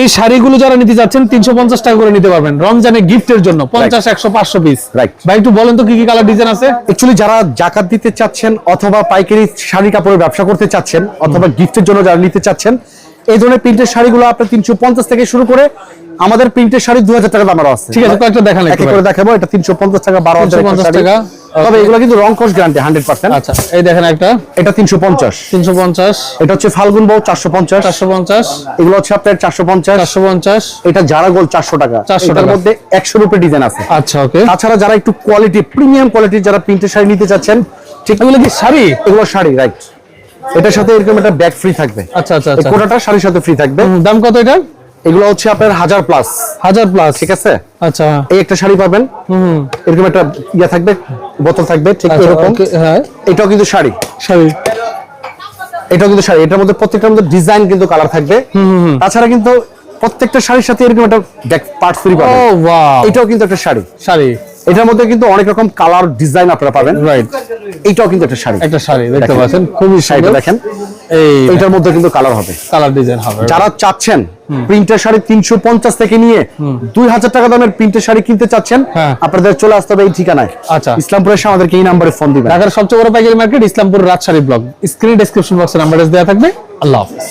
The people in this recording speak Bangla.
এই শাড়িগুলো যারা নিতে যাচ্ছেন 350 টাকা করে নিতে পারবেন রমজানে গিফটের জন্য 50 100 500 পিস। রাইট ভাই একটু বলেন তো কি কি কালার ডিজাইন আছে? অ্যাকচুয়ালি যারা জাকাত দিতে চাচ্ছেন অথবা পাইকারি শাড়ি কাপড়ের ব্যবসা করতে চাচ্ছেন অথবা গিফটের জন্য যারা নিতে চাচ্ছেন এই ধরনের প্রিন্টের শাড়িগুলো আপনার 350 থেকে শুরু করে আমাদের প্রিন্টের শাড়ি 2000 টাকা দামেরও আছে। ঠিক আছে, কয়েকটা দেখান এক করে দেখাবো। এটা 350 টাকা 12000 টাকা। তবে এগুলো কিন্তু রং কস গ্যারান্টি 100%। আচ্ছা এই দেখেন একটা, এটা 350। এটা হচ্ছে ফাল্গুন বউ 450। এগুলো হচ্ছে আপনার 450। এটা জারা গোল 400 টাকা। এটার মধ্যে 100 রুপি ডিজাইন আছে। আচ্ছা ওকে। তাছাড়া যারা একটু কোয়ালিটি প্রিমিয়াম কোয়ালিটির যারা প্রিন্টের শাড়ি নিতে চাচ্ছেন, ঠিক এগুলো কি শাড়ি? এগুলো শাড়ি, রাইট। এটার সাথে এরকম একটা ব্যাগ ফ্রি থাকবে। আচ্ছা আচ্ছা এই কোটাটা শাড়ির সাথে ফ্রি থাকবে। দাম কত এটা? এগুলো হচ্ছে আপনার 1000 প্লাস। ঠিক আছে। আচ্ছা এই একটা শাড়ি পাবেন, এরকম একটা ইয়া থাকবে, বোতল থাকবে, ঠিক এরকম। হ্যাঁ এটাও কিন্তু শাড়ি। এটাও কিন্তু শাড়ি। এটার মধ্যে প্রত্যেকটার মধ্যে ডিজাইন কিন্তু কালার থাকবে। তাছাড়া কিন্তু প্রত্যেকটা শাড়ির সাথে এরকম একটা ব্যাক পার্ট ফ্রি পাবেন। ও ওয়াও, এটাও কিন্তু একটা শাড়ি। এটার মধ্যে কিন্তু অনেক রকম কালার ডিজাইন আপনারা পাবেন। রাইট। এটাও কিন্তু একটা শাড়ি দেখতে পাচ্ছেন, খুবই শাড়িটা দেখেন। এইটার মধ্যে কিন্তু কালার হবে, কালার ডিজাইন হবে। যারা চাচ্ছেন প্রিন্টের শাড়ি 350 থেকে নিয়ে 2000 টাকা দামের প্রিন্টের শাড়ি কিনতে চাচ্ছেন, আপনাদের চলে আসতে হবে এই ঠিকানায়। আচ্ছা, ইসলামপুরে এসে আমাদেরকে এই নম্বরে ফোন দিবেন। ঢাকার সবচেয়ে বড় পাইকারি মার্কেট ইসলামপুর রাজশাহী ব্লক। স্ক্রিনে ডেসক্রিপশন বক্সে নাম্বার দেওয়া থাকবে। আল্লাহ হাফেজ।